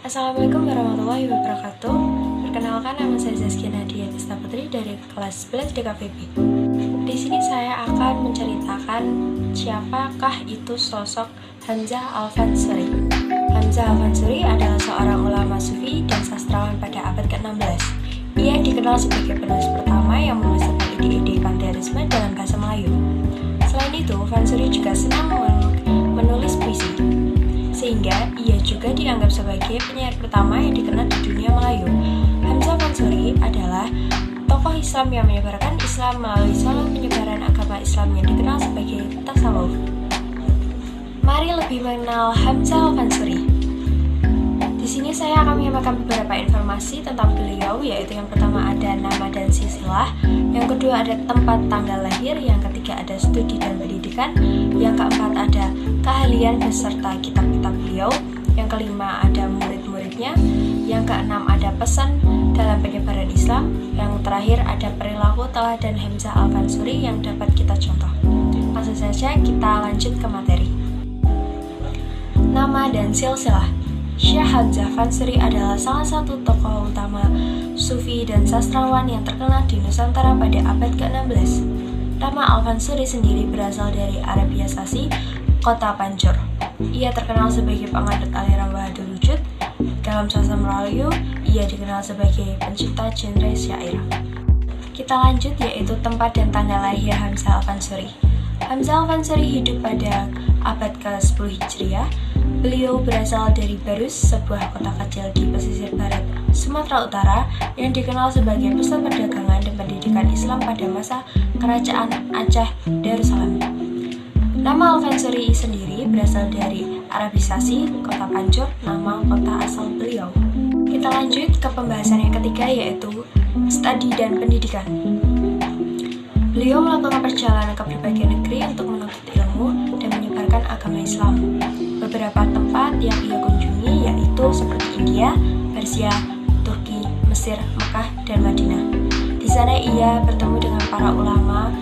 Assalamualaikum warahmatullahi wabarakatuh. Perkenalkan, nama saya Zaskia Nadia Desta Putri dari kelas 11 DKVP. Di sini saya akan menceritakan siapakah itu sosok Hamzah Al-Fansuri. Hamzah Al-Fansuri adalah seorang ulama sufi dan sastrawan pada abad ke-16. Ia dikenal sebagai penulis pertama yang menulis tentang ide-ide panteisme dalam bahasa Melayu. Selain itu, Fansuri juga senang menulis puisi, sehingga ia juga dianggap sebagai penyair pertama yang dikenal di dunia Melayu. Hamzah Fansuri adalah tokoh Islam yang menyebarkan Islam melalui saluran penyebaran agama Islam yang dikenal sebagai tasawuf. Mari lebih mengenal Hamzah Fansuri. Di sini saya akan menyampaikan beberapa informasi tentang beliau, yaitu yang pertama ada nama dan silsilah, yang kedua ada tempat tanggal lahir, yang ketiga ada studi dan pendidikan, yang keempat ada keahlian beserta kitab-kitab beliau, yang kelima ada murid-muridnya, yang keenam ada pesan dalam penyebaran Islam, yang terakhir ada perilaku teladan Hamzah Al-Fansuri yang dapat kita contoh. Langsung saja kita lanjut ke materi. Nama dan silsilah. Syekh Hamzah Fansuri adalah salah satu tokoh utama sufi dan sastrawan yang terkenal di Nusantara pada abad ke-16. Nama Al-Fansuri sendiri berasal dari Arabia Sasi, kota Pancur. Ia terkenal sebagai penganut aliran Wahdatul Wujud. Dalam sastra Melayu, ia dikenal sebagai pencipta genre syair. Kita lanjut, yaitu tempat dan tanggal lahir Hamzah Al-Fansuri. Hamzah Al-Fansuri hidup pada abad ke-10 Hijriah. Beliau berasal dari Barus, sebuah kota kecil di pesisir barat Sumatera Utara yang dikenal sebagai pusat perdagangan dan pendidikan Islam pada masa Kerajaan Aceh Darussalam. Nama Al-Fansuri sendiri berasal dari Arabisasi, kota Pancur, nama kota asal beliau. Kita lanjut ke pembahasan yang ketiga, yaitu studi dan pendidikan. Beliau melakukan perjalanan ke berbagai negeri untuk menuntut ilmu dan menyebarkan agama Islam. Beberapa tempat yang ia kunjungi yaitu seperti India, Persia, Turki, Mesir, Mekah, dan Madinah. Di sana ia bertemu dengan para ulama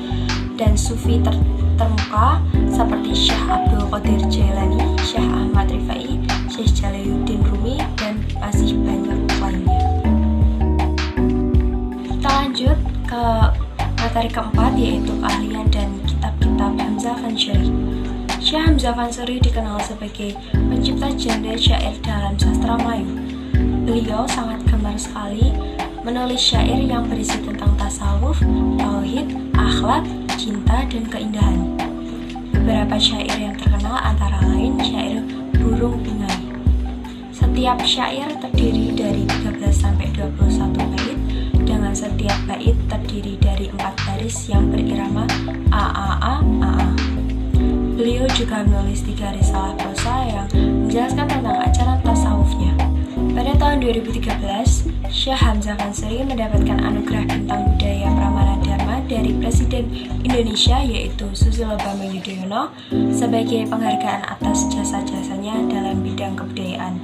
dan sufi termuka seperti Syekh Abdul Qadir Jailani, Syekh Ahmad Rifai, Syekh Jalaluddin Rumi, dan masih banyak lainnya. Kita lanjut ke materi keempat, yaitu keahlian dan kitab-kitab Hamzah Fansuri. Syekh Hamzah Fansuri dikenal sebagai pencipta genre syair dalam sastra Melayu. Beliau sangat gemar sekali menulis syair yang berisi tentang tasawuf, tauhid, akhlak, cinta, dan keindahan. Beberapa syair yang terkenal antara lain syair Burung Bingai. Setiap syair terdiri dari 13-21 bait, dengan setiap bait terdiri dari 4 baris yang berirama AAA. Beliau juga menulis 3 risalah prosa yang menjelaskan tentang ajaran tasawufnya. Pada tahun 2013, Syekh Hamzah Fansuri mendapatkan anugerah Bintang Budaya Pramana Dharma dari Presiden Indonesia, yaitu Susilo Bambang Yudhoyono, sebagai penghargaan atas jasa-jasanya dalam bidang kebudayaan.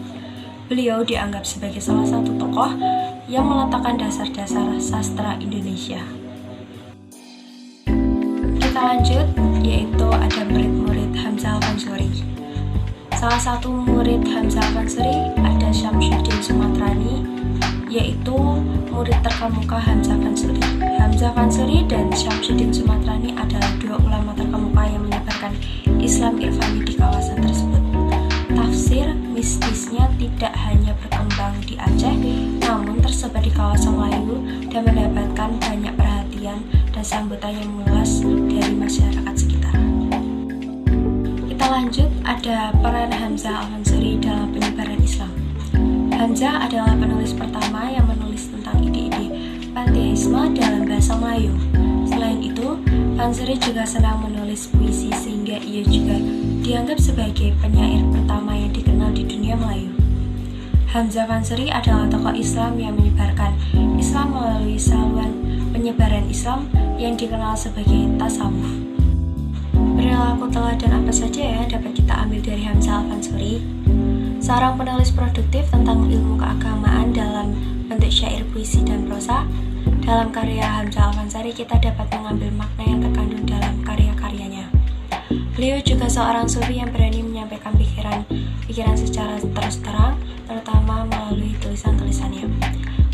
Beliau dianggap sebagai salah satu tokoh yang meletakkan dasar-dasar sastra Indonesia. Kita lanjut, yaitu ada murid-murid Hamzah Al-Fansuri. Salah satu murid Hamzah Al-Fansuri ada Syamsuddin Sumatrani, yaitu murid terkemuka Hamzah Fansuri. Hamzah Fansuri dan Syamsuddin Sumatrani adalah 2 ulama terkemuka yang menyebarkan Islam Irfani di kawasan tersebut. Tafsir mistisnya tidak hanya berkembang di Aceh, namun tersebar di kawasan Melayu dan mendapatkan banyak perhatian dan sambutan yang meluas dari masyarakat sekitar. Kita lanjut, ada peran Hamzah Al-Fansuri dalam penyebaran Islam. Hamzah adalah penulis pertama yang menulis tentang ide-ide panteisme dalam bahasa Melayu. Selain itu, Fansuri juga senang menulis puisi, sehingga ia juga dianggap sebagai penyair pertama yang dikenal di dunia Melayu. Hamzah Fansuri adalah tokoh Islam yang menyebarkan Islam melalui saluran penyebaran Islam yang dikenal sebagai tasawuf. Perilaku teladan apa saja ya dapat kita ambil dari Hamzah Al-Fansuri? Seorang penulis produktif tentang ilmu keagamaan dalam bentuk syair, puisi, dan prosa. Dalam karya Hamzah Al-Fansuri kita dapat mengambil makna yang terkandung dalam karya-karyanya. Beliau juga seorang sufi yang berani menyampaikan pikiran secara terus terang, terutama tulisan-tulisannya.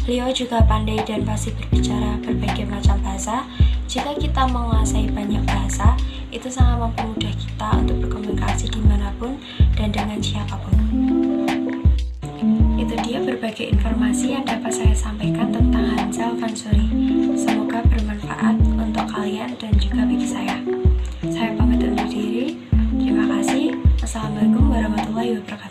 Beliau juga pandai dan fasih berbicara berbagai macam bahasa. Jika kita menguasai banyak bahasa, itu sangat mempermudah kita untuk berkomunikasi dimanapun dan dengan siapapun. Itu dia berbagai informasi yang dapat saya sampaikan tentang Hansa Alvansuri. Semoga bermanfaat untuk kalian dan juga bagi saya. Saya pamit undur diri. Terima kasih. Assalamualaikum warahmatullahi wabarakatuh.